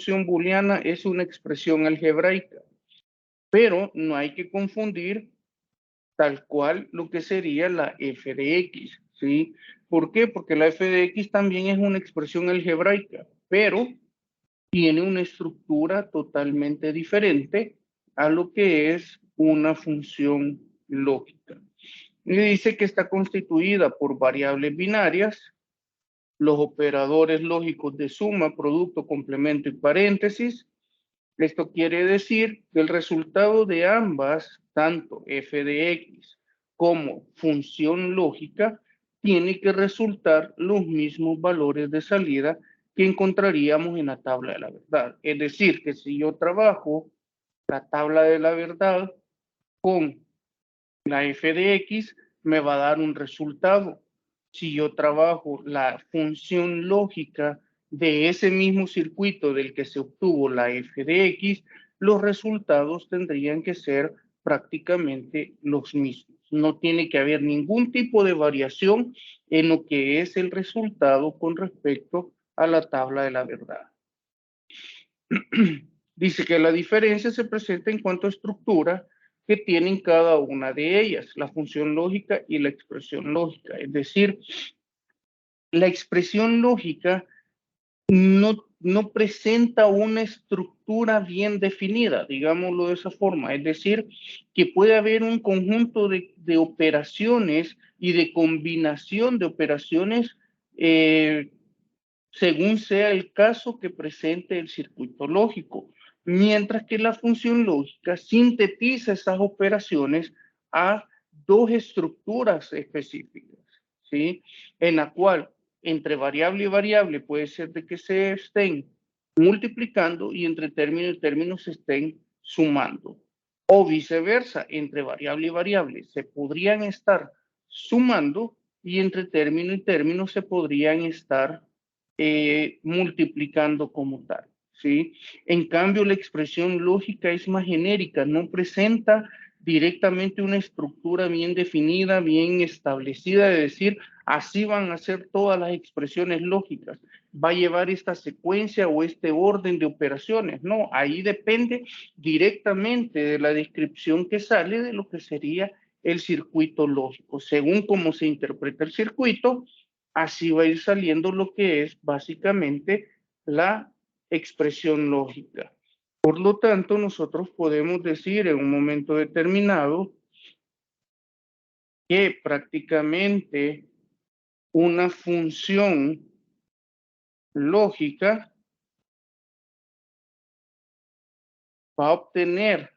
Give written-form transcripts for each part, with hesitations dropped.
función booleana es una expresión algebraica, pero no hay que confundir tal cual lo que sería la f de x, ¿sí? ¿Por qué? Porque la f de x también es una expresión algebraica, pero tiene una estructura totalmente diferente a lo que es una función lógica. Y dice que está constituida por variables binarias, los operadores lógicos de suma, producto, complemento y paréntesis. Esto quiere decir que el resultado de ambas, tanto f de x como función lógica, tiene que resultar los mismos valores de salida que encontraríamos en la tabla de la verdad. Es decir, que si yo trabajo la tabla de la verdad con la f de x, me va a dar un resultado. Si yo trabajo la función lógica de ese mismo circuito del que se obtuvo la f de x, los resultados tendrían que ser prácticamente los mismos. No tiene que haber ningún tipo de variación en lo que es el resultado con respecto a la tabla de la verdad. Dice que la diferencia se presenta en cuanto a estructura que tienen cada una de ellas, la función lógica y la expresión lógica. Es decir, la expresión lógica no presenta una estructura bien definida, digámoslo de esa forma. Es decir, que puede haber un conjunto de operaciones y de combinación de operaciones según sea el caso que presente el circuito lógico, mientras que la función lógica sintetiza esas operaciones a dos estructuras específicas, ¿sí? En la cual entre variable y variable puede ser de que se estén multiplicando y entre término y término se estén sumando. O viceversa, entre variable y variable se podrían estar sumando y entre término y término se podrían estar multiplicando como tal, ¿sí? En cambio, la expresión lógica es más genérica, no presenta directamente una estructura bien definida, bien establecida, de decir, así van a ser todas las expresiones lógicas, va a llevar esta secuencia o este orden de operaciones, no, ahí depende directamente de la descripción que sale de lo que sería el circuito lógico. Según cómo se interpreta el circuito, así va a ir saliendo lo que es básicamente la expresión lógica. Por lo tanto, nosotros podemos decir en un momento determinado que prácticamente una función lógica va a obtener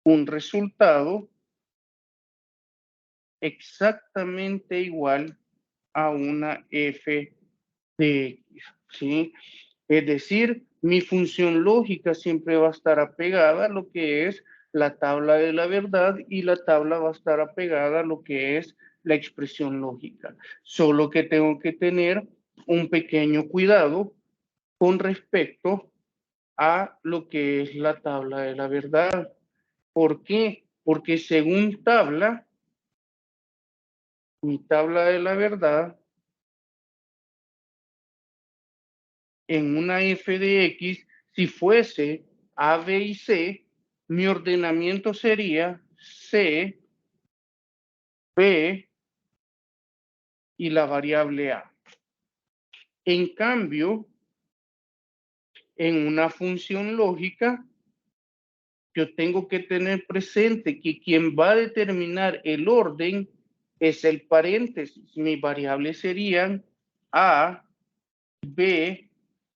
un resultado exactamente igual a una f de x, ¿sí? Es decir, mi función lógica siempre va a estar apegada a lo que es la tabla de la verdad y la tabla va a estar apegada a lo que es la expresión lógica. Solo que tengo que tener un pequeño cuidado con respecto a lo que es la tabla de la verdad. ¿Por qué? Porque según tabla, mi tabla de la verdad, en una f de x, si fuese a, b y c, mi ordenamiento sería c, b y la variable a. En cambio, en una función lógica, yo tengo que tener presente que quien va a determinar el orden es el paréntesis. Mis variables serían a, b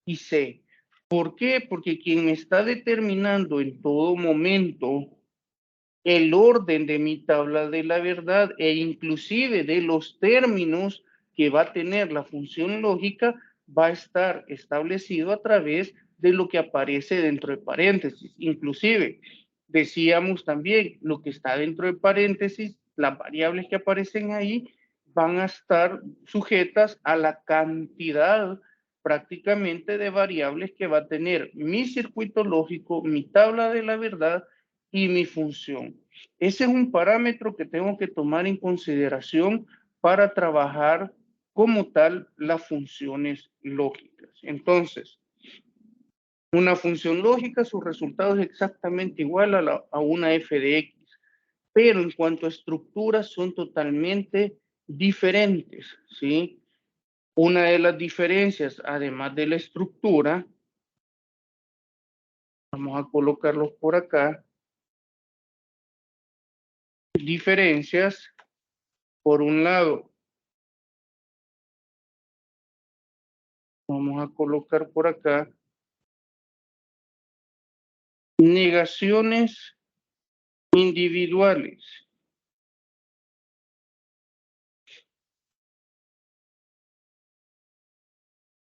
y c. ¿Por qué? Porque quien me está determinando en todo momento el orden de mi tabla de la verdad e inclusive de los términos que va a tener la función lógica va a estar establecido a través de lo que aparece dentro de paréntesis. Inclusive, decíamos también, lo que está dentro de paréntesis, las variables que aparecen ahí van a estar sujetas a la cantidad prácticamente de variables que va a tener mi circuito lógico, mi tabla de la verdad y mi función. Ese es un parámetro que tengo que tomar en consideración para trabajar como tal las funciones lógicas. Entonces, una función lógica, su resultado es exactamente igual a una f de x, pero en cuanto a estructuras son totalmente diferentes, ¿sí? Una de las diferencias, además de la estructura, vamos a colocarlos por acá, diferencias, por un lado, vamos a colocar por acá, negaciones individuales.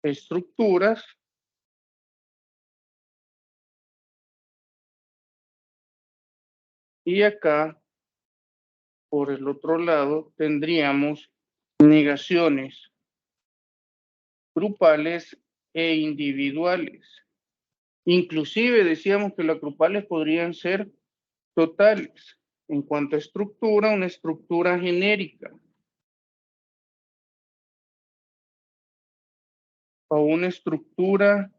Estructuras. Y acá, por el otro lado, tendríamos negaciones grupales e individuales. Inclusive decíamos que las grupales podrían ser totales. En cuanto a estructura, una estructura genérica o una estructura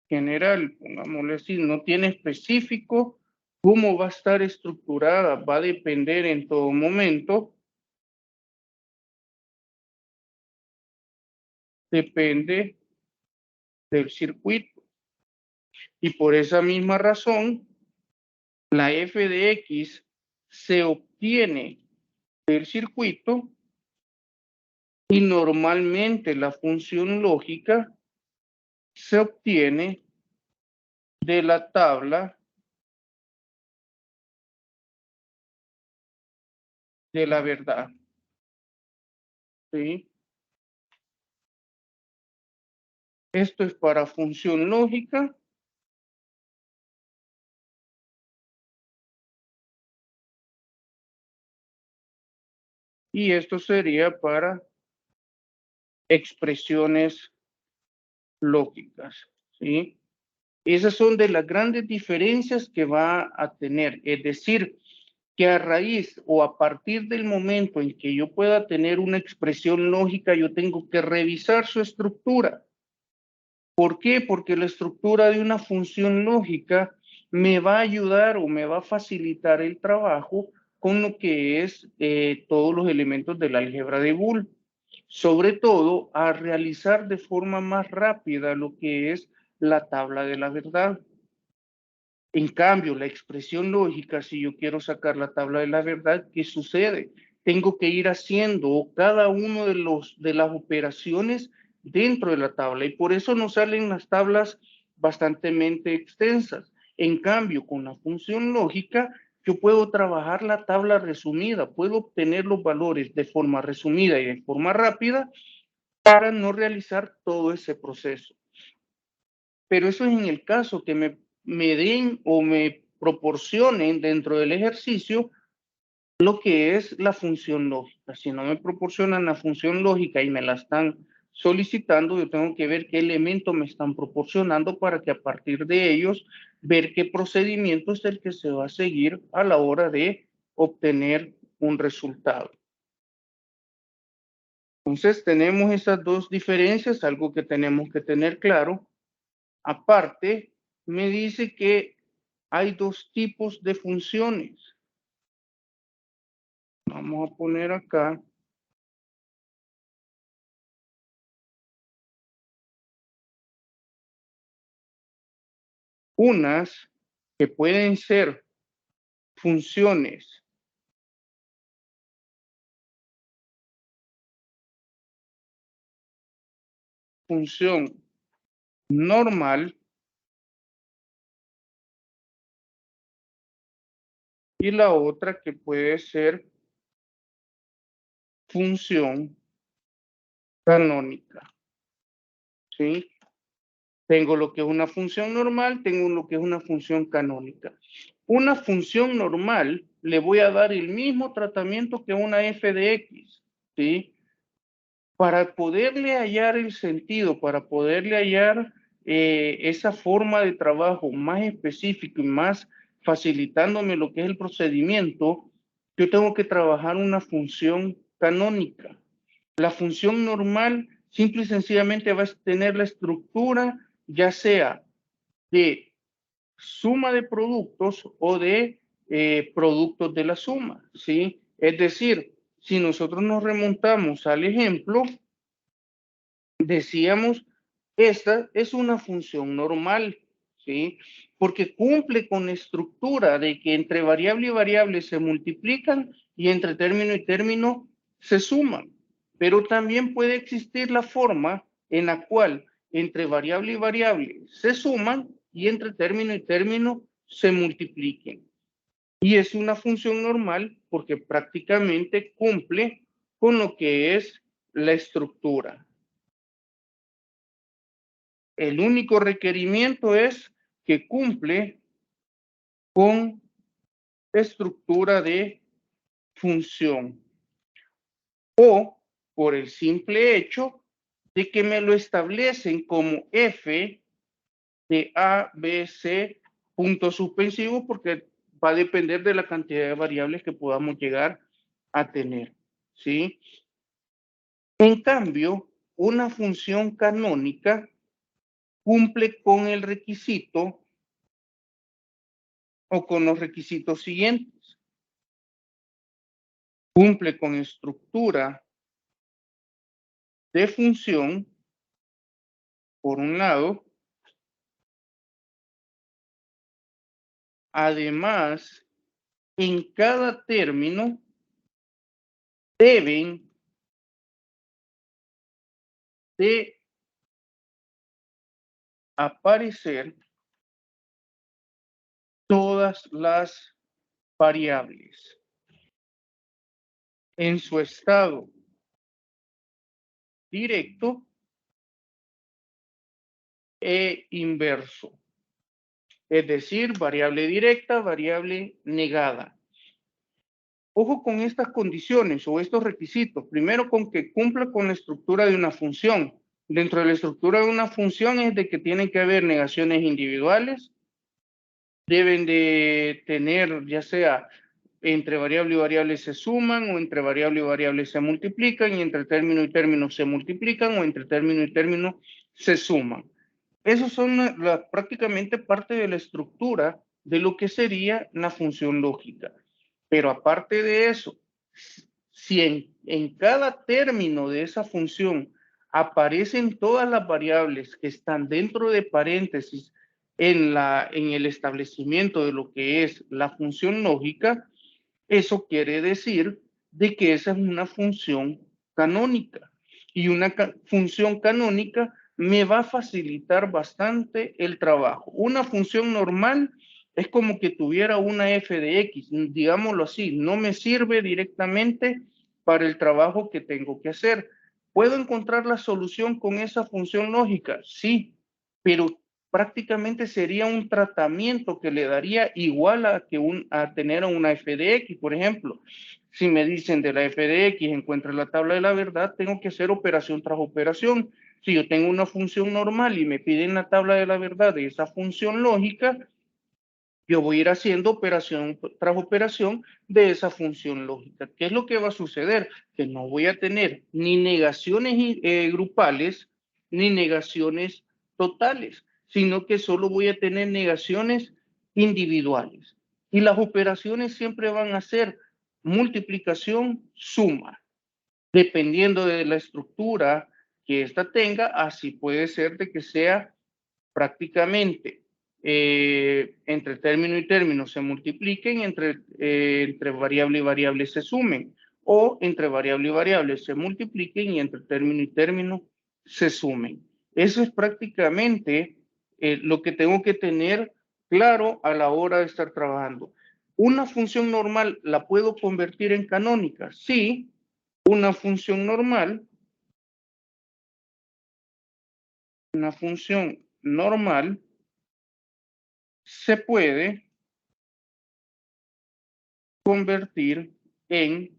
general, pongámosle así, no tiene específico cómo va a estar estructurada, va a depender en todo momento, depende del circuito. Y por esa misma razón, la f de x se obtiene del circuito y normalmente la función lógica se obtiene de la tabla de la verdad. ¿Sí? Esto es para función lógica. Y esto sería para expresiones lógicas. ¿Sí? Esas son de las grandes diferencias que va a tener. Es decir, que a raíz o a partir del momento en que yo pueda tener una expresión lógica, yo tengo que revisar su estructura. ¿Por qué? Porque la estructura de una función lógica me va a ayudar o me va a facilitar el trabajo con lo que es todos los elementos del álgebra de Boole. Sobre todo a realizar de forma más rápida lo que es la tabla de la verdad. En cambio, la expresión lógica, si yo quiero sacar la tabla de la verdad, ¿qué sucede? Tengo que ir haciendo cada uno de las operaciones dentro de la tabla y por eso nos salen las tablas bastante extensas. En cambio, con la función lógica, yo puedo trabajar la tabla resumida, puedo obtener los valores de forma resumida y de forma rápida para no realizar todo ese proceso. Pero eso es en el caso que me den o me proporcionen dentro del ejercicio lo que es la función lógica. Si no me proporcionan la función lógica y me la están solicitando, yo tengo que ver qué elemento me están proporcionando para que a partir de ellos ver qué procedimiento es el que se va a seguir a la hora de obtener un resultado. Entonces tenemos esas dos diferencias, algo que tenemos que tener claro. Aparte, me dice que hay dos tipos de funciones. Vamos a poner acá. Unas que pueden ser funciones función normal y la otra que puede ser función canónica. ¿Sí? Tengo lo que es una función normal, tengo lo que es una función canónica. Una función normal le voy a dar el mismo tratamiento que una f de x, ¿sí? Para poderle hallar el sentido, para poderle hallar esa forma de trabajo más específica y más facilitándome lo que es el procedimiento, yo tengo que trabajar una función canónica. La función normal simple y sencillamente va a tener la estructura ya sea de suma de productos o de productos de la suma, ¿sí? Es decir, si nosotros nos remontamos al ejemplo, decíamos, esta es una función normal, ¿sí? Porque cumple con la estructura de que entre variable y variable se multiplican y entre término y término se suman. Pero también puede existir la forma en la cual entre variable y variable se suman y entre término y término se multipliquen. Y es una función normal porque prácticamente cumple con lo que es la estructura. El único requerimiento es que cumple con estructura de función o por el simple hecho de que me lo establecen como f de a, b, c, punto suspensivo, porque va a depender de la cantidad de variables que podamos llegar a tener, ¿sí? En cambio, una función canónica cumple con el requisito o con los requisitos siguientes. Cumple con estructura de función, por un lado. Además, en cada término deben de aparecer todas las variables en su estado directo e inverso. Es decir, variable directa, variable negada. Ojo con estas condiciones o estos requisitos. Primero, con que cumpla con la estructura de una función. Dentro de la estructura de una función es de que tienen que haber negaciones individuales, deben de tener ya sea entre variable y variable se suman o entre variable y variable se multiplican y entre término y término se multiplican o entre término y término se suman. Esos son prácticamente parte de la estructura de lo que sería la función lógica. Pero aparte de eso, si en cada término de esa función aparecen todas las variables que están dentro de paréntesis en el establecimiento de lo que es la función lógica, eso quiere decir de que esa es una función canónica. Y una función canónica me va a facilitar bastante el trabajo. Una función normal es como que tuviera una f de x, digámoslo así, no me sirve directamente para el trabajo que tengo que hacer. ¿Puedo encontrar la solución con esa función lógica? Sí, pero prácticamente sería un tratamiento que le daría igual a tener una f de x, por ejemplo. Si me dicen de la f de x, encuentra la tabla de la verdad, tengo que hacer operación tras operación. Si yo tengo una función normal y me piden la tabla de la verdad de esa función lógica, yo voy a ir haciendo operación tras operación de esa función lógica. ¿Qué es lo que va a suceder? Que no voy a tener ni negaciones grupales ni negaciones totales, sino que solo voy a tener negaciones individuales. Y las operaciones siempre van a ser multiplicación, suma. Dependiendo de la estructura que ésta tenga, así puede ser de que sea prácticamente entre término y término se multipliquen, entre variable y variable se sumen, o entre variable y variable se multipliquen y entre término y término se sumen. Eso es prácticamente lo que tengo que tener claro a la hora de estar trabajando. ¿Una función normal la puedo convertir en canónica? Sí, una función normal, se puede convertir en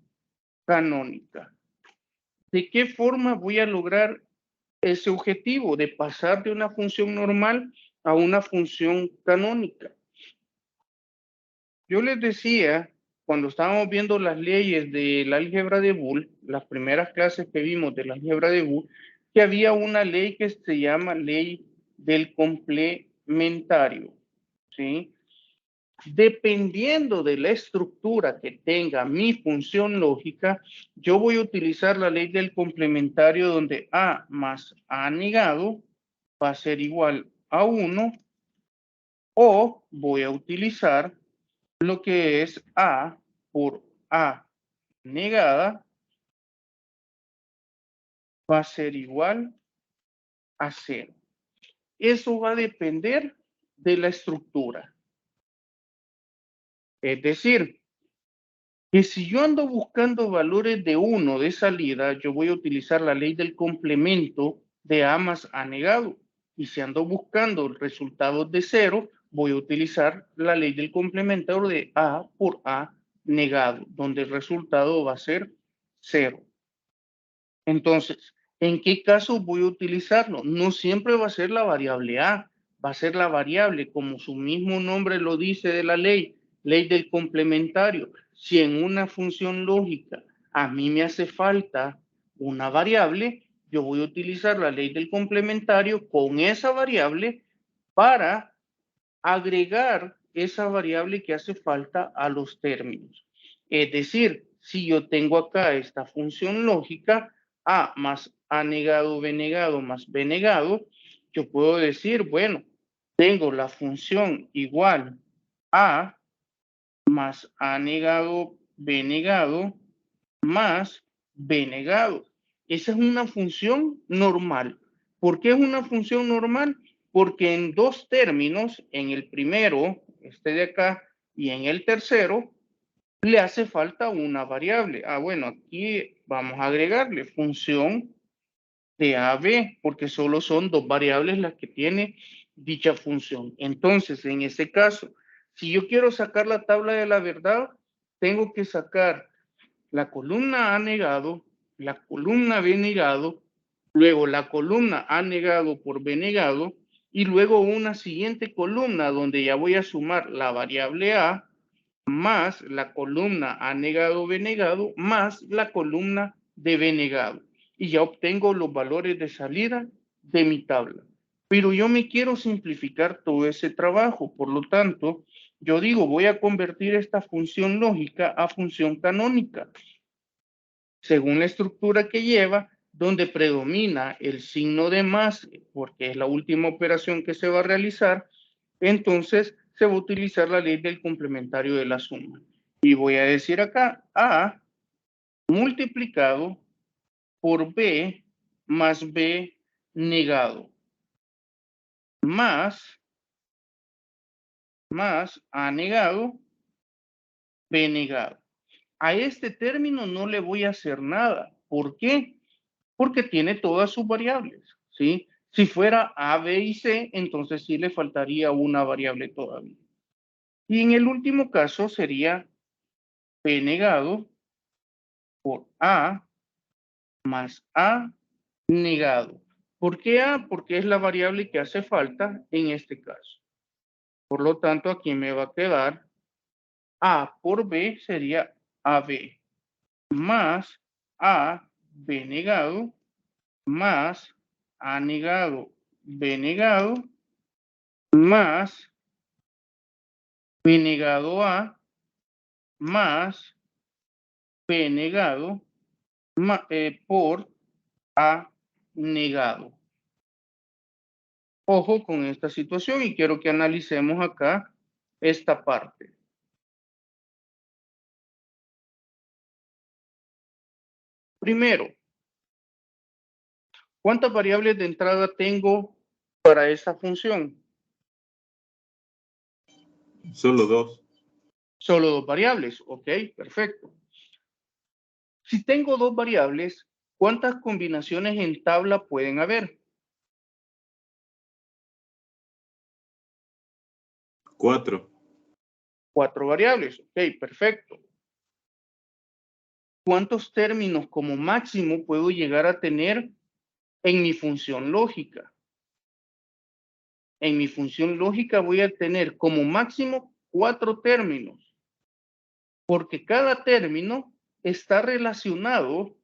canónica. ¿De qué forma voy a lograr ese objetivo de pasar de una función normal a una función canónica? Yo les decía cuando estábamos viendo las leyes del álgebra de Boole, las primeras clases que vimos del álgebra de Boole, que había una ley que se llama ley del complementario, ¿sí? Dependiendo de la estructura que tenga mi función lógica, yo voy a utilizar la ley del complementario donde A más A negado va a ser igual a 1, o voy a utilizar lo que es A por A negada va a ser igual a 0. Eso va a depender de la estructura. Es decir, que si yo ando buscando valores de 1 de salida, yo voy a utilizar la ley del complemento de A más A negado. Y si ando buscando resultados de 0, voy a utilizar la ley del complemento de A por A negado, donde el resultado va a ser 0. Entonces, ¿en qué caso voy a utilizarlo? No siempre va a ser la variable A, va a ser la variable, como su mismo nombre lo dice de la ley, ley del complementario. Si en una función lógica a mí me hace falta una variable, yo voy a utilizar la ley del complementario con esa variable para agregar esa variable que hace falta a los términos. Es decir, si yo tengo acá esta función lógica, A más A negado, B negado más B negado, yo puedo decir, bueno, tengo la función igual A más A negado, B negado más B negado. Esa es una función normal. ¿Por qué es una función normal? Porque en dos términos, en el primero, este de acá, y en el tercero, le hace falta una variable. Bueno, aquí vamos a agregarle función de A a B, porque solo son dos variables las que tiene dicha función. Entonces, en ese caso, si yo quiero sacar la tabla de la verdad, tengo que sacar la columna A negado, la columna B negado, luego la columna A negado por B negado, y luego una siguiente columna donde ya voy a sumar la variable A más la columna A negado, B negado, más la columna de B negado. Y ya obtengo los valores de salida de mi tabla. Pero yo me quiero simplificar todo ese trabajo. Por lo tanto, yo digo, voy a convertir esta función lógica a función canónica, según la estructura que lleva, donde predomina el signo de más, porque es la última operación que se va a realizar. Entonces se va a utilizar la ley del complementario de la suma. Y voy a decir acá, A multiplicado por B más B negado, más A negado, B negado. A este término no le voy a hacer nada. ¿Por qué? Porque tiene todas sus variables, ¿sí? Si fuera A, B y C, entonces sí le faltaría una variable todavía. Y en el último caso sería B negado por A más A negado. ¿Por qué A? Porque es la variable que hace falta en este caso. Por lo tanto, aquí me va a quedar A por B sería AB más A B negado más A negado B negado más B negado A más B negado por A negado. Ojo con esta situación y quiero que analicemos acá esta parte. Primero, ¿cuántas variables de entrada tengo para esta función? Solo dos. Solo dos variables. Ok, perfecto. Si tengo dos variables, ¿cuántas combinaciones en tabla pueden haber? 4. 4 variables. Ok, perfecto. ¿Cuántos términos como máximo puedo llegar a tener en mi función lógica? En mi función lógica voy a tener como máximo 4 términos. porque cada término está relacionado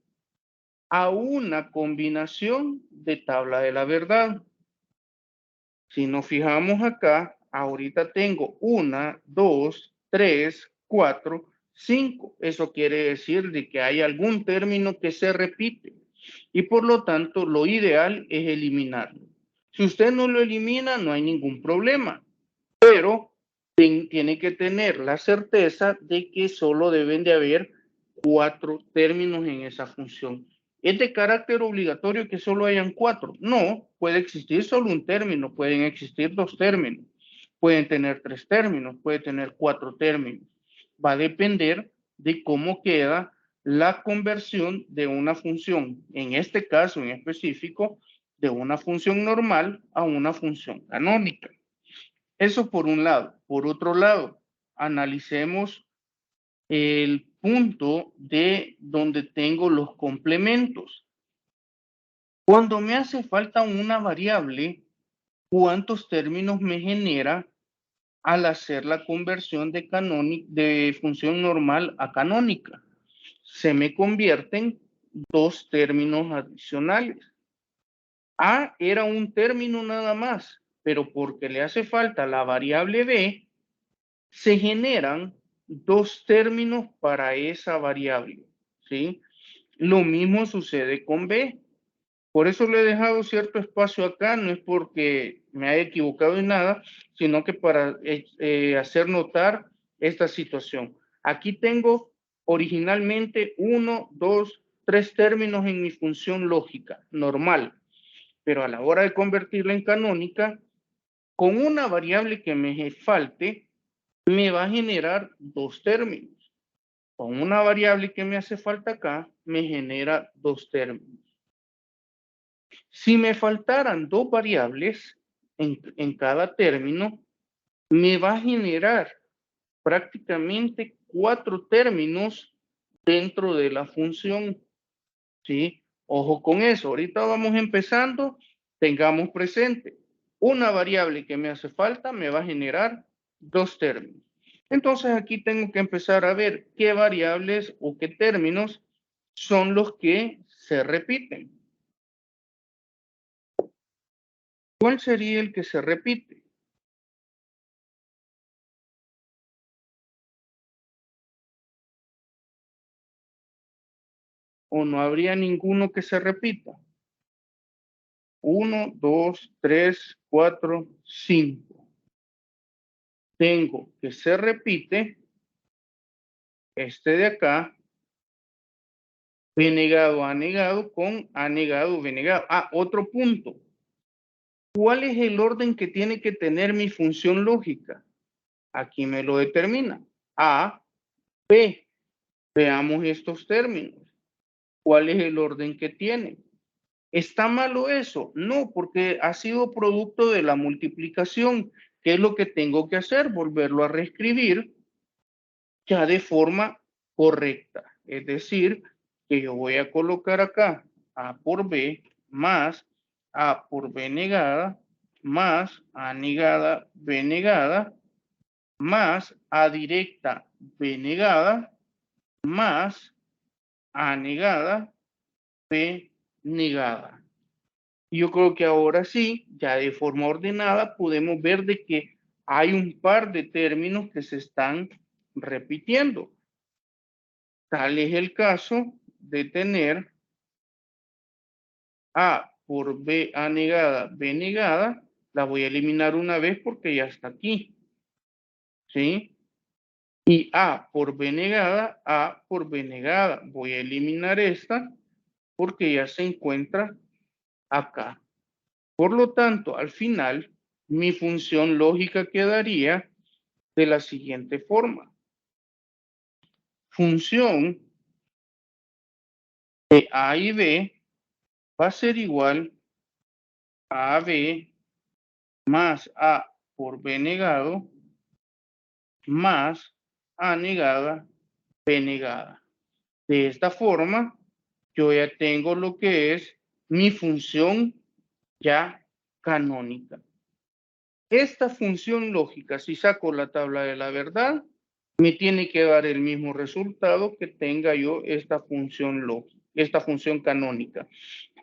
a una combinación de tabla de la verdad. Si nos fijamos acá, ahorita tengo 1, 2, 3, 4, 5. Eso quiere decir de que hay algún término que se repite y por lo tanto lo ideal es eliminarlo. Si usted no lo elimina, no hay ningún problema, pero tiene que tener la certeza de que solo deben de haber 4 términos en esa función. ¿Es de carácter obligatorio que solo hayan 4? No, puede existir solo un término, pueden existir 2 términos, pueden tener 3 términos, puede tener 4 términos. Va a depender de cómo queda la conversión de una función, en este caso en específico, de una función normal a una función canónica. Eso por un lado. Por otro lado, analicemos el punto de donde tengo los complementos. Cuando me hace falta una variable, ¿cuántos términos me genera al hacer la conversión de función normal a canónica? Se me convierten 2 términos adicionales. A era un término nada más, pero porque le hace falta la variable B, se generan 2 términos para esa variable, ¿sí? Lo mismo sucede con B. Por eso le he dejado cierto espacio acá, no es porque me haya equivocado en nada, sino que para hacer notar esta situación. Aquí tengo originalmente 1, 2, 3 términos en mi función lógica normal, pero a la hora de convertirla en canónica, con una variable que me falte, me va a generar 2 términos. Con una variable que me hace falta acá, me genera 2 términos. Si me faltaran 2 variables en cada término, me va a generar prácticamente 4 términos dentro de la función, ¿sí? Ojo con eso, ahorita vamos empezando, tengamos presente, una variable que me hace falta me va a generar 2 términos. Entonces aquí tengo que empezar a ver qué variables o qué términos son los que se repiten. ¿Cuál sería el que se repite? ¿O no habría ninguno que se repita? 1, 2, 3, 4, 5. Tengo que se repite este de acá, B negado, A negado, con A negado, B negado. Ah, otro punto. ¿Cuál es el orden que tiene que tener mi función lógica? Aquí me lo determina. A, B. Veamos estos términos. ¿Cuál es el orden que tiene? ¿Está malo eso? No, porque ha sido producto de la multiplicación. ¿Qué es lo que tengo que hacer? Volverlo a reescribir ya de forma correcta. Es decir, que yo voy a colocar acá A por B más A por B negada más A negada, B negada más A directa, B negada más A negada, B negada. Yo creo que ahora sí, ya de forma ordenada, podemos ver de que hay un par de términos que se están repitiendo. Tal es el caso de tener A por B, A negada, B negada. La voy a eliminar una vez porque ya está aquí. ¿Sí? Y A por B negada, A por B negada. Voy a eliminar esta porque ya se encuentra acá. Por lo tanto, al final, mi función lógica quedaría de la siguiente forma. Función de A y B va a ser igual a AB más A por B negado más A negada, B negada. De esta forma, yo ya tengo lo que es mi función ya canónica. Esta función lógica, si saco la tabla de la verdad, me tiene que dar el mismo resultado que tenga yo esta función lógica, esta función canónica.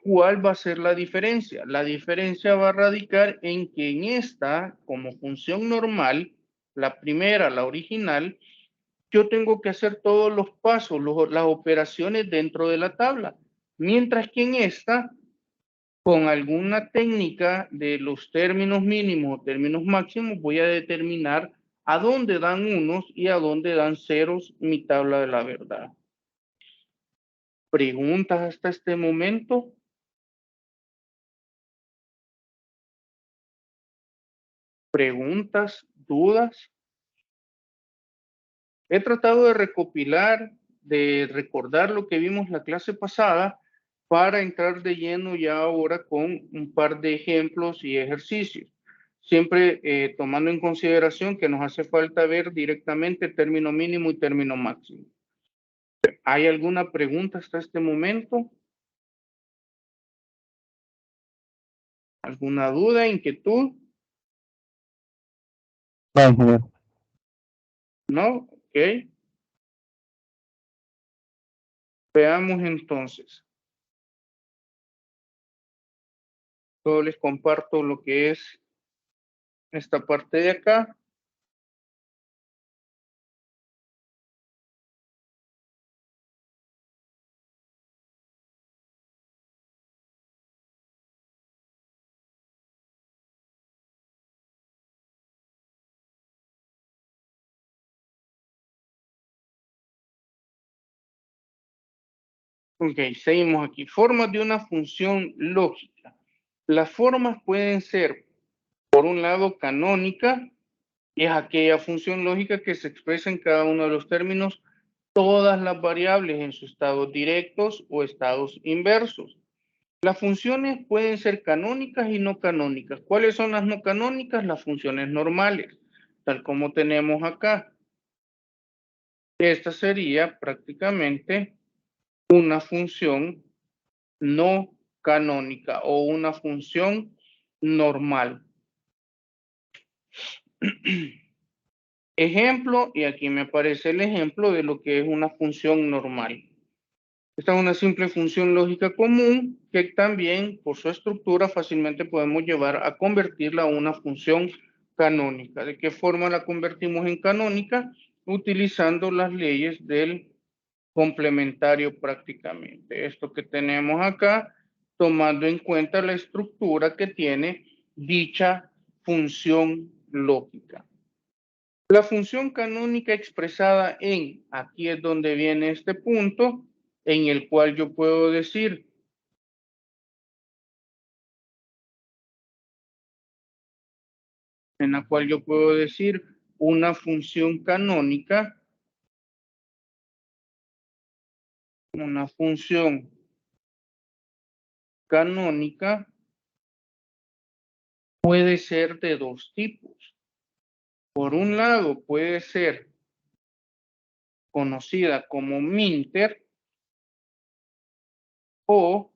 ¿Cuál va a ser la diferencia? La diferencia va a radicar en que en esta, como función normal, la primera, la original, yo tengo que hacer todos los pasos, las operaciones dentro de la tabla. Mientras que en esta, con alguna técnica de los términos mínimos o términos máximos, voy a determinar a dónde dan unos y a dónde dan ceros mi tabla de la verdad. ¿Preguntas hasta este momento? ¿Preguntas? ¿Dudas? He tratado de recopilar, de recordar lo que vimos la clase pasada para entrar de lleno ya ahora con un par de ejemplos y ejercicios. Siempre tomando en consideración que nos hace falta ver directamente término mínimo y término máximo. ¿Hay alguna pregunta hasta este momento? ¿Alguna duda, inquietud? ¿No? Ok. Veamos entonces. Solo les comparto lo que es esta parte de acá. Ok, seguimos aquí. Formas de una función lógica. Las formas pueden ser, por un lado, canónica, es aquella función lógica que se expresa en cada uno de los términos todas las variables en sus estados directos o estados inversos. Las funciones pueden ser canónicas y no canónicas. ¿Cuáles son las no canónicas? Las funciones normales, tal como tenemos acá. Esta sería prácticamente una función no canónica o una función normal. Ejemplo, y aquí me aparece el ejemplo de lo que es una función normal. Esta es una simple función lógica común que también por su estructura fácilmente podemos llevar a convertirla a una función canónica. ¿De qué forma la convertimos en canónica? Utilizando las leyes del complementario prácticamente. Esto que tenemos acá, tomando en cuenta la estructura que tiene dicha función lógica. La función canónica expresada en, aquí es donde viene este punto, en el cual yo puedo decir, en la cual yo puedo decir una función canónica, una función canónica puede ser de dos tipos. Por un lado, puede ser conocida como minter o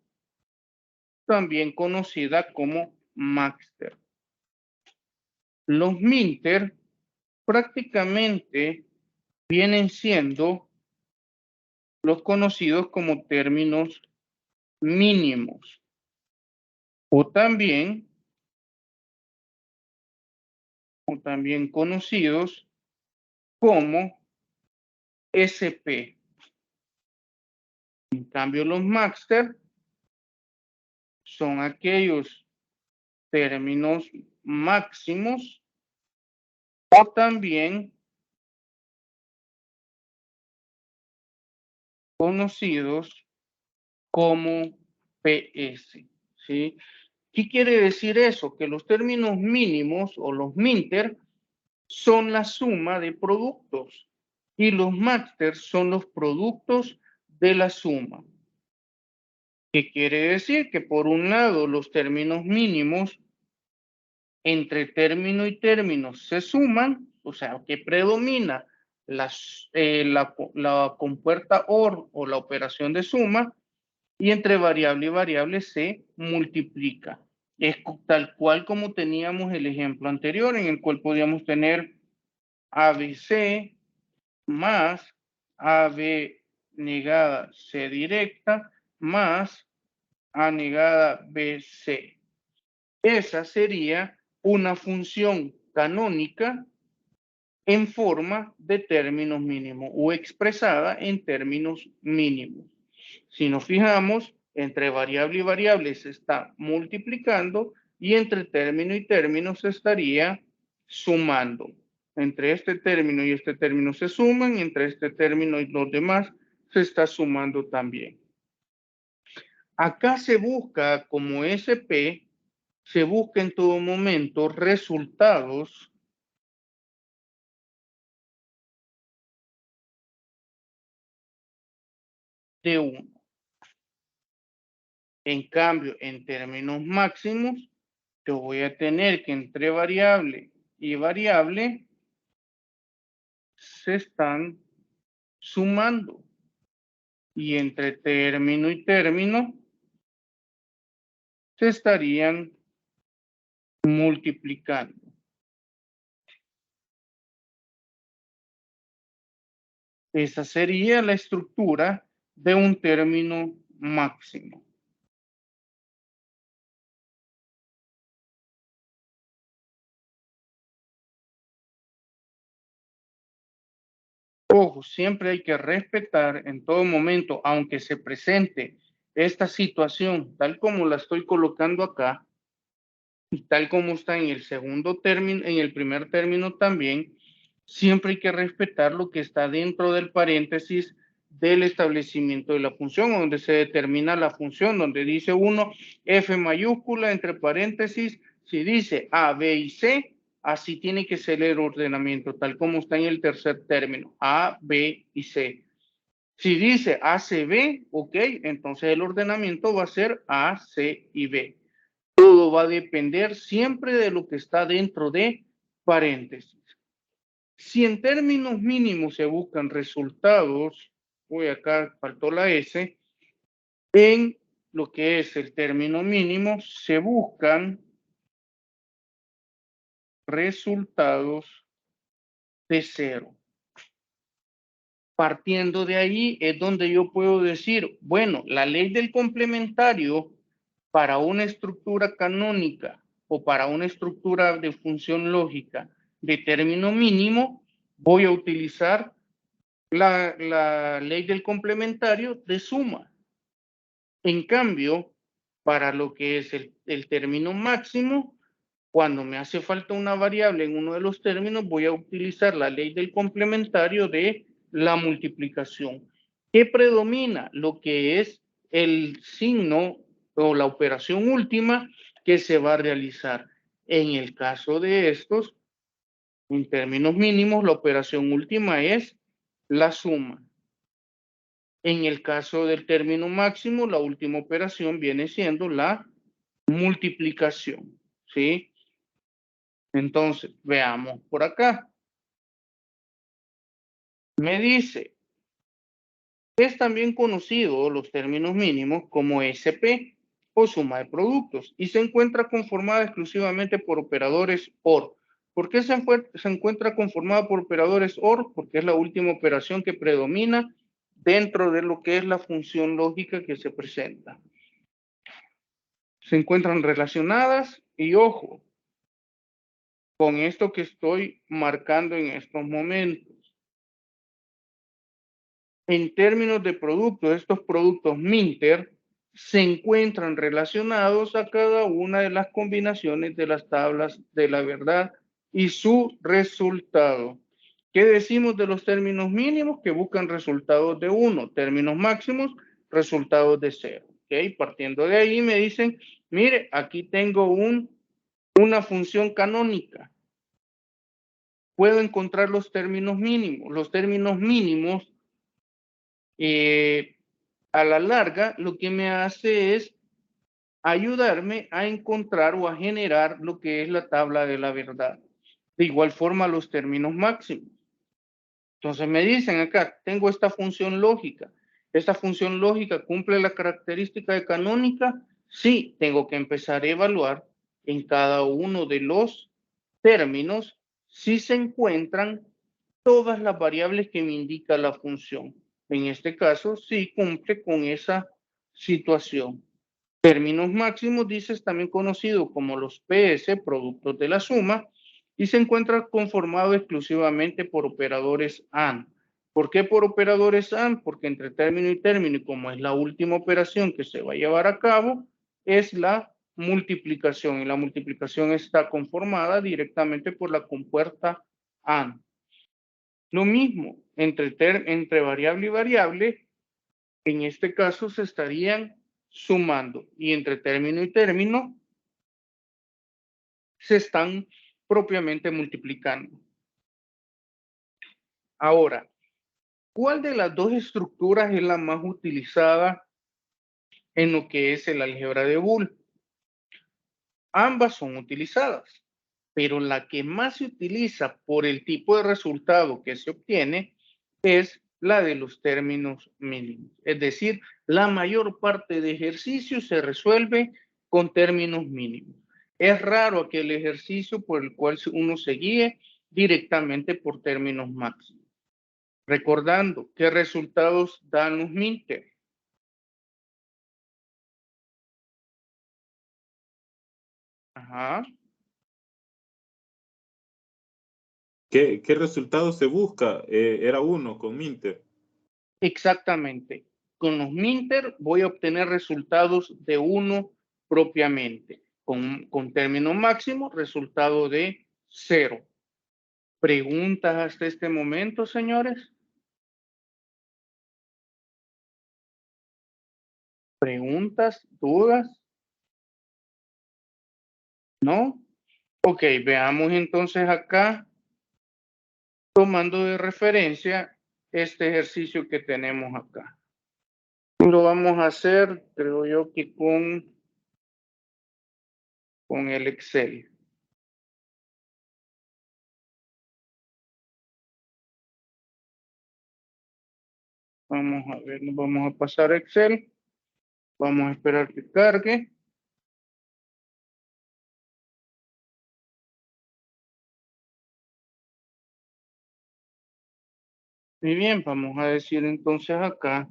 también conocida como maxter. Los minter prácticamente vienen siendo los conocidos como términos mínimos o también conocidos como SP. En cambio, los maxter son aquellos términos máximos o también conocidos como PS. ¿Sí? ¿Qué quiere decir eso? Que los términos mínimos o los minter son la suma de productos y los maxter son los productos de la suma. ¿Qué quiere decir? Que por un lado los términos mínimos entre término y término se suman, o sea, que predomina la compuerta OR o la operación de suma, y entre variable y variable se multiplica. Es tal cual como teníamos el ejemplo anterior, en el cual podíamos tener ABC más AB negada C directa más A negada BC. Esa sería una función canónica en forma de términos mínimos o expresada en términos mínimos. Si nos fijamos, entre variable y variable se está multiplicando y entre término y término se estaría sumando. Entre este término y este término se suman, y entre este término y los demás se está sumando también. Acá se busca como SP, se busca en todo momento resultados de 1. En cambio, en términos máximos, yo voy a tener que entre variable y variable se están sumando. Y entre término y término se estarían multiplicando. Esa sería la estructura de un término máximo. Ojo, siempre hay que respetar en todo momento, aunque se presente esta situación tal como la estoy colocando acá, y tal como está en el segundo término, en el primer término también, siempre hay que respetar lo que está dentro del paréntesis del establecimiento de la función, donde se determina la función, donde dice uno F mayúscula entre paréntesis, si dice A, B y C, así tiene que ser el ordenamiento, tal como está en el tercer término, A, B y C. Si dice A, C, B, ok, entonces el ordenamiento va a ser A, C y B. Todo va a depender siempre de lo que está dentro de paréntesis. Si en términos mínimos se buscan resultados, voy acá, faltó la S, en lo que es el término mínimo, se buscan resultados de 0. Partiendo de ahí es donde yo puedo decir, bueno, la ley del complementario para una estructura canónica o para una estructura de función lógica de término mínimo, voy a utilizar la ley del complementario de suma. En cambio, para lo que es el término máximo, cuando me hace falta una variable en uno de los términos, voy a utilizar la ley del complementario de la multiplicación. ¿Qué predomina? Lo que es el signo o la operación última que se va a realizar. En el caso de estos, en términos mínimos, la operación última es la suma. En el caso del término máximo, la última operación viene siendo la multiplicación, ¿sí? Entonces, veamos por acá. Me dice, es también conocido los términos mínimos como SP o suma de productos y se encuentra conformada exclusivamente por operadores OR. ¿Por qué se encuentra conformada por operadores OR? Porque es la última operación que predomina dentro de lo que es la función lógica que se presenta. Se encuentran relacionadas y ojo, con esto que estoy marcando en estos momentos. En términos de productos, estos productos Minter se encuentran relacionados a cada una de las combinaciones de las tablas de la verdad y su resultado. ¿Qué decimos de los términos mínimos? Que buscan resultados de 1, términos máximos, resultados de 0. ¿Okay? Partiendo de ahí me dicen, mire, aquí tengo una función canónica. Puedo encontrar los términos mínimos. Los términos mínimos a la larga lo que me hace es ayudarme a encontrar o a generar lo que es la tabla de la verdad. De igual forma los términos máximos. Entonces me dicen acá, tengo esta función lógica. ¿Esta función lógica cumple la característica de canónica? Sí, tengo que empezar a evaluar en cada uno de los términos si se encuentran todas las variables que me indica la función. En este caso, sí cumple con esa situación. Términos máximos, dices, también conocido como los PS, productos de la suma, y se encuentra conformado exclusivamente por operadores AND. ¿Por qué por operadores AND? Porque entre término y término, y como es la última operación que se va a llevar a cabo, es la multiplicación, y la multiplicación está conformada directamente por la compuerta AND. Lo mismo, entre variable y variable, en este caso se estarían sumando, y entre término y término se están propiamente multiplicando. Ahora, ¿cuál de las dos estructuras es la más utilizada en lo que es el álgebra de Boole? Ambas son utilizadas, pero la que más se utiliza por el tipo de resultado que se obtiene es la de los términos mínimos. Es decir, la mayor parte de ejercicios se resuelve con términos mínimos. Es raro aquel ejercicio por el cual uno se guíe directamente por términos máximos. Recordando qué resultados dan los MINTER. Ajá. ¿Qué resultado se busca? Era 1 con Minter. Exactamente. Con los Minter voy a obtener resultados de 1 propiamente. Con término máximo, resultado de 0. ¿Preguntas hasta este momento, señores? ¿Preguntas? ¿Dudas? ¿No? Ok, veamos entonces acá, tomando de referencia este ejercicio que tenemos acá. Lo vamos a hacer, creo yo que con el Excel. Vamos a ver, nos vamos a pasar a Excel. Vamos a esperar que cargue. Muy bien, vamos a decir entonces acá.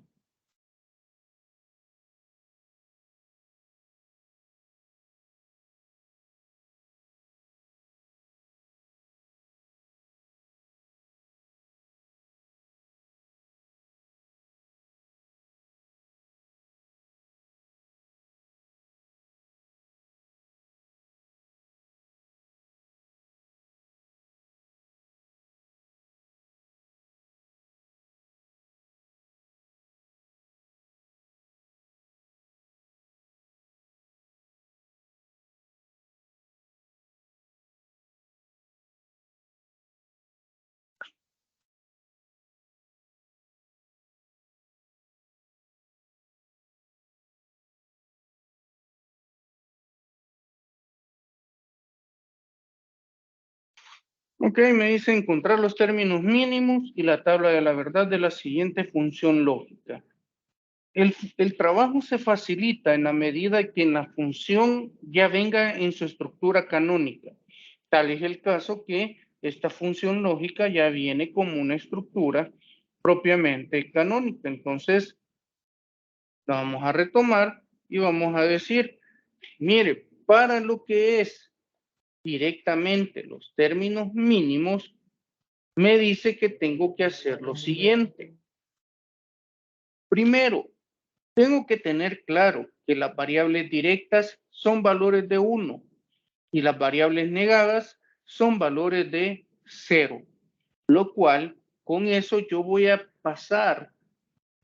Ok, me dice encontrar los términos mínimos y la tabla de la verdad de la siguiente función lógica. El trabajo se facilita en la medida que la función ya venga en su estructura canónica. Tal es el caso que esta función lógica ya viene como una estructura propiamente canónica. Entonces, la vamos a retomar y vamos a decir, mire, para lo que es directamente los términos mínimos, me dice que tengo que hacer lo siguiente. Primero, tengo que tener claro que las variables directas son valores de 1 y las variables negadas son valores de 0, lo cual con eso yo voy a pasar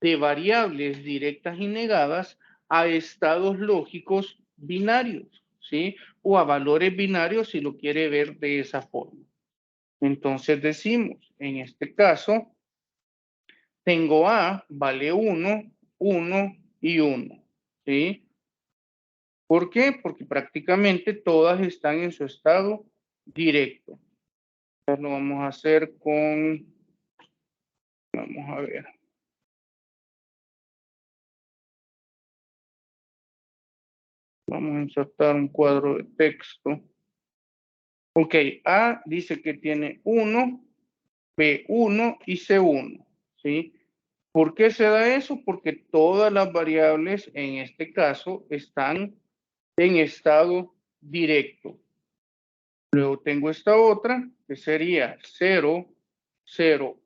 de variables directas y negadas a estados lógicos binarios, ¿sí? O a valores binarios si lo quiere ver de esa forma. Entonces decimos, en este caso, tengo A, vale 1, 1 y 1, ¿sí? ¿Por qué? Porque prácticamente todas están en su estado directo. Entonces lo vamos a hacer con, vamos a ver. Vamos a insertar un cuadro de texto. Ok, A dice que tiene 1, B1 y C1, ¿sí? ¿Por qué se da eso? Porque todas las variables en este caso están en estado directo. Luego tengo esta otra que sería 0, 0,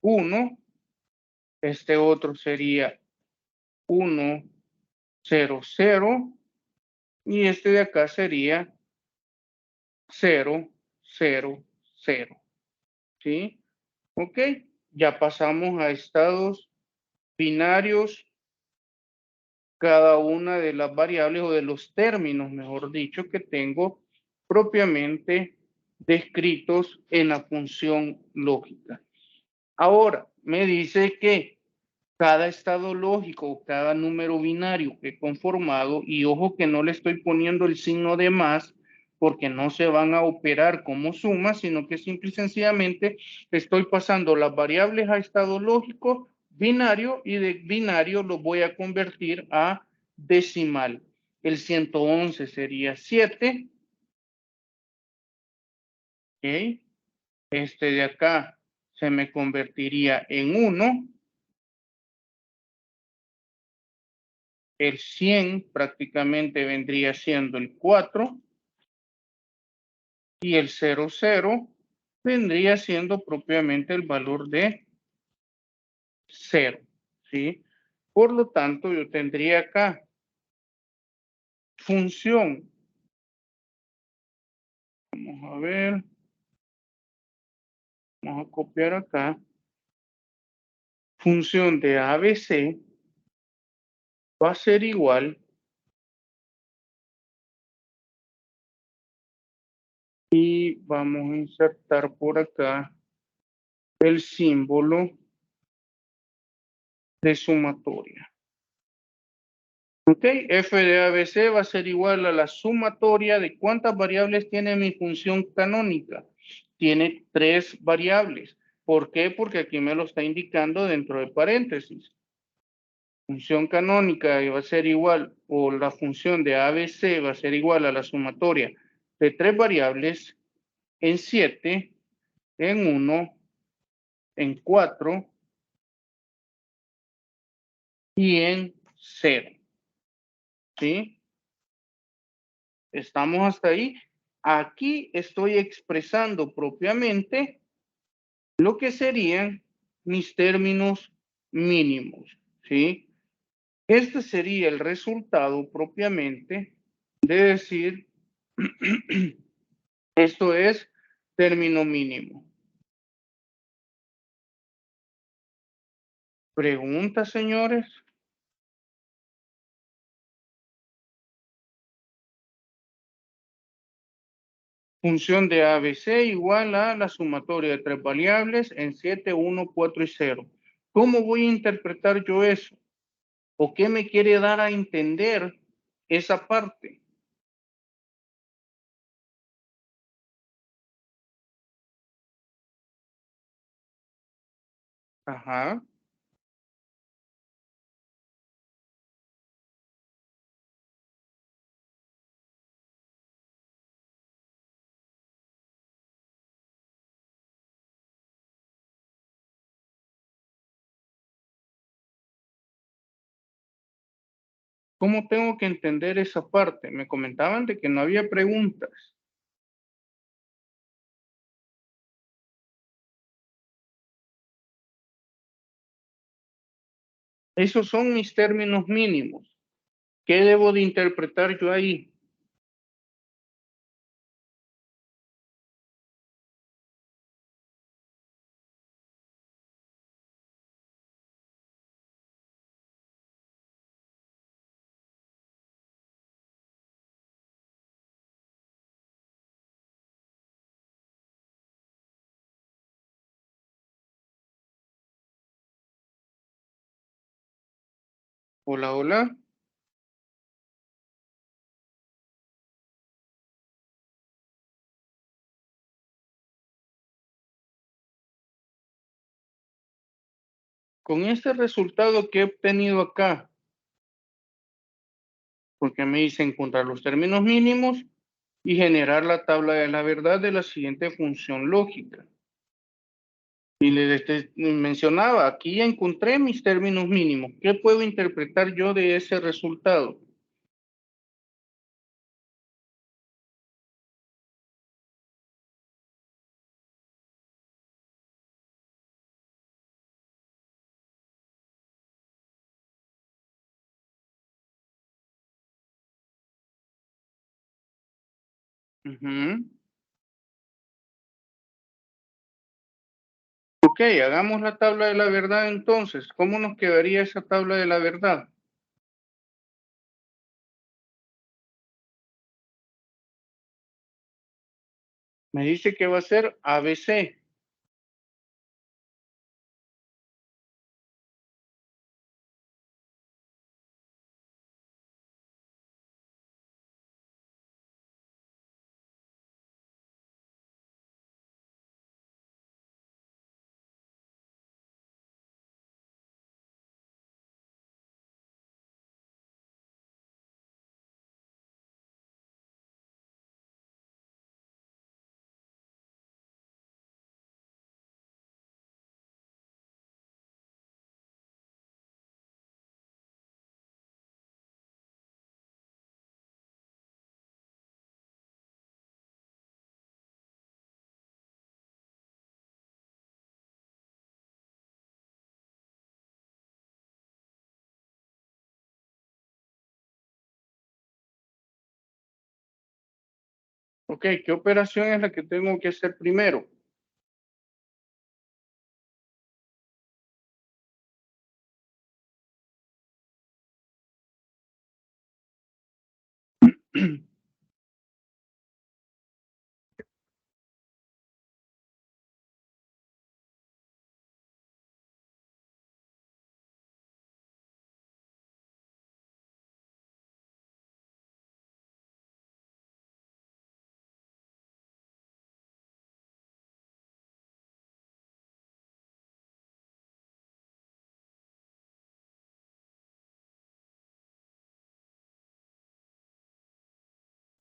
1. Este otro sería 1, 0, 0. Y este de acá sería 0, 0, 0. ¿Sí? Ok. Ya pasamos a estados binarios. Cada una de las variables o de los términos, mejor dicho, que tengo propiamente descritos en la función lógica. Ahora, me dice que cada estado lógico, cada número binario que he conformado, y ojo que no le estoy poniendo el signo de más, porque no se van a operar como sumas, sino que simple y sencillamente estoy pasando las variables a estado lógico binario, y de binario lo voy a convertir a decimal. El 111 sería 7. ¿Ok? Este de acá se me convertiría en 1. El 100 prácticamente vendría siendo el 4. Y el 00 vendría siendo propiamente el valor de 0. ¿Sí? Por lo tanto, yo tendría acá función. Vamos a ver. Vamos a copiar acá. Función de ABC va a ser igual. Y vamos a insertar por acá el símbolo de sumatoria. Ok, f de ABC va a ser igual a la sumatoria de cuántas variables tiene mi función canónica. Tiene 3 variables. ¿Por qué? Porque aquí me lo está indicando dentro de paréntesis. Función canónica va a ser igual, o la función de ABC va a ser igual a la sumatoria de 3 variables en 7, en 1, en 4 y en 0. ¿Sí? ¿Estamos hasta ahí? Aquí estoy expresando propiamente lo que serían mis términos mínimos, ¿sí? Este sería el resultado propiamente de decir, esto es término mínimo. ¿Preguntas, señores? Función de ABC igual a la sumatoria de 3 variables en 7, 1, 4 y 0. ¿Cómo voy a interpretar yo eso? ¿O qué me quiere dar a entender esa parte? Ajá. ¿Cómo tengo que entender esa parte? Me comentaban de que no había preguntas. Esos son mis términos mínimos. ¿Qué debo de interpretar yo ahí? Hola, hola. Con este resultado que he obtenido acá, porque me dice encontrar los términos mínimos y generar la tabla de la verdad de la siguiente función lógica. Y les mencionaba, aquí ya encontré mis términos mínimos. ¿Qué puedo interpretar yo de ese resultado? Ujú. Ok, hagamos la tabla de la verdad entonces. ¿Cómo nos quedaría esa tabla de la verdad? Me dice que va a ser ABC. Ok, ¿qué operación es la que tengo que hacer primero?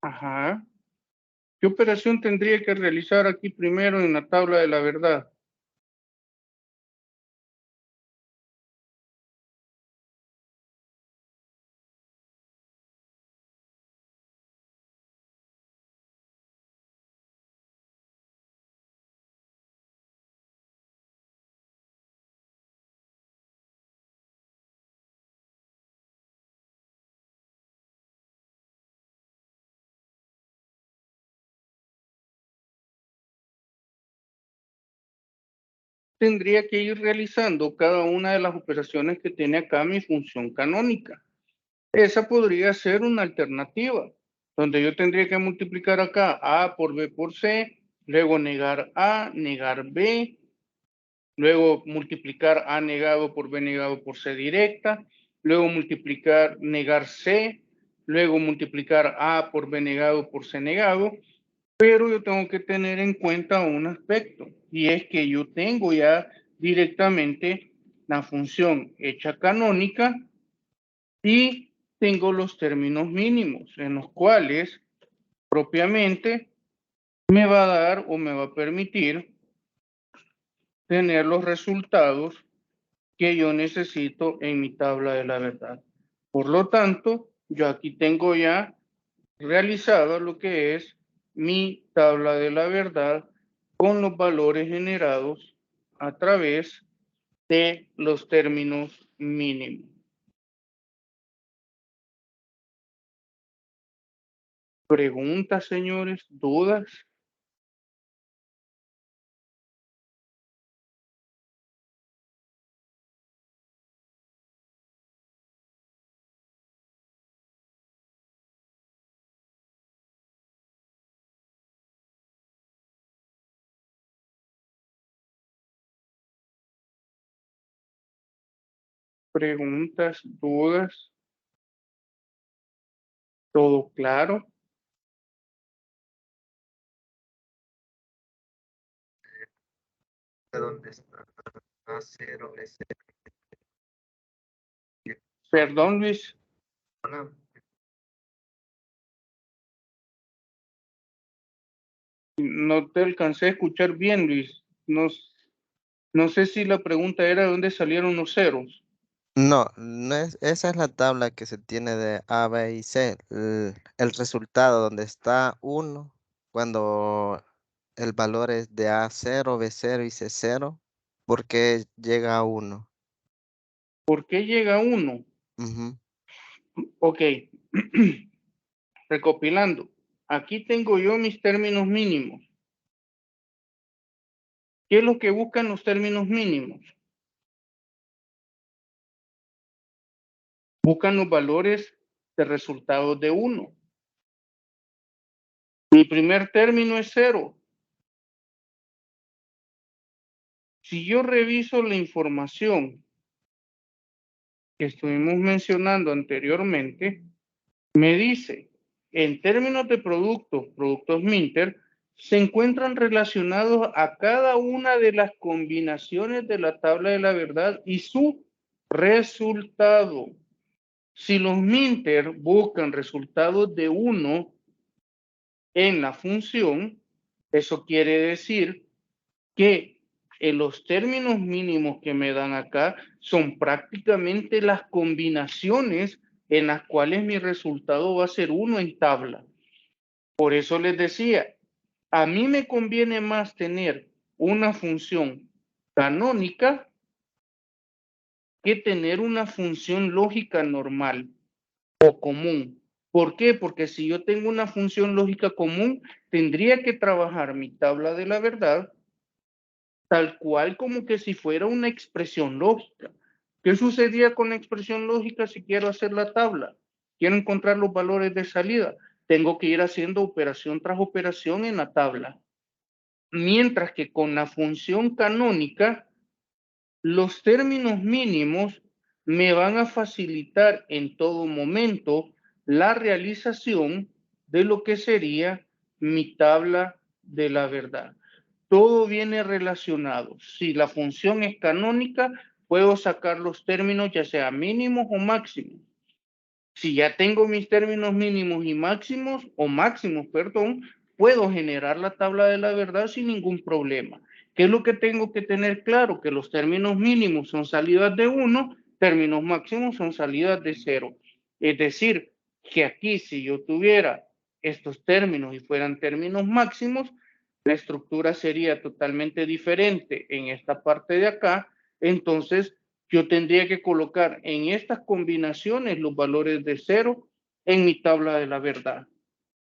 Ajá. ¿Qué operación tendría que realizar aquí primero en la tabla de la verdad? Tendría que ir realizando cada una de las operaciones que tiene acá mi función canónica. Esa podría ser una alternativa, donde yo tendría que multiplicar acá A por B por C, luego negar A, negar B, luego multiplicar A negado por B negado por C directa, luego multiplicar, negar C, luego multiplicar A por B negado por C negado, pero yo tengo que tener en cuenta un aspecto, y es que yo tengo ya directamente la función hecha canónica y tengo los términos mínimos en los cuales propiamente me va a dar o me va a permitir tener los resultados que yo necesito en mi tabla de la verdad. Por lo tanto, yo aquí tengo ya realizado lo que es mi tabla de la verdad con los valores generados a través de los términos mínimos. ¿Preguntas, señores? ¿Dudas? ¿Preguntas? ¿Dudas? ¿Todo claro? ¿Dónde está? A0, S. Perdón, Luis, no te alcancé a escuchar bien, Luis. No, No sé si la pregunta era de dónde salieron los ceros. No, no es, esa es la tabla que se tiene de A, B y C. El resultado donde está 1, cuando el valor es de A0, B0 y C0, ¿por qué llega a 1? ¿Por qué llega 1? Ujú. Ok. Recopilando. Aquí tengo yo mis términos mínimos. ¿Qué es lo que buscan los términos mínimos? Buscan los valores de resultados de 1. Mi primer término es 0. Si yo reviso la información que estuvimos mencionando anteriormente, me dice, en términos de productos Minter, se encuentran relacionados a cada una de las combinaciones de la tabla de la verdad y su resultado. Si los Minter buscan resultados de 1 en la función, eso quiere decir que en los términos mínimos que me dan acá son prácticamente las combinaciones en las cuales mi resultado va a ser 1 en tabla. Por eso les decía, a mí me conviene más tener una función canónica que tener una función lógica normal o común. ¿Por qué? Porque si yo tengo una función lógica común, tendría que trabajar mi tabla de la verdad tal cual como que si fuera una expresión lógica. ¿Qué sucedía con la expresión lógica si quiero hacer la tabla? Quiero encontrar los valores de salida. Tengo que ir haciendo operación tras operación en la tabla. Mientras que con la función canónica, los términos mínimos me van a facilitar en todo momento la realización de lo que sería mi tabla de la verdad. Todo viene relacionado. Si la función es canónica, puedo sacar los términos ya sea mínimos o máximos. Si ya tengo mis términos mínimos y máximos, o máximos, perdón, puedo generar la tabla de la verdad sin ningún problema. ¿Qué es lo que tengo que tener claro? Que los términos mínimos son salidas de 1, términos máximos son salidas de 0. Es decir, que aquí si yo tuviera estos términos y fueran términos máximos, la estructura sería totalmente diferente en esta parte de acá. Entonces, yo tendría que colocar en estas combinaciones los valores de 0 en mi tabla de la verdad.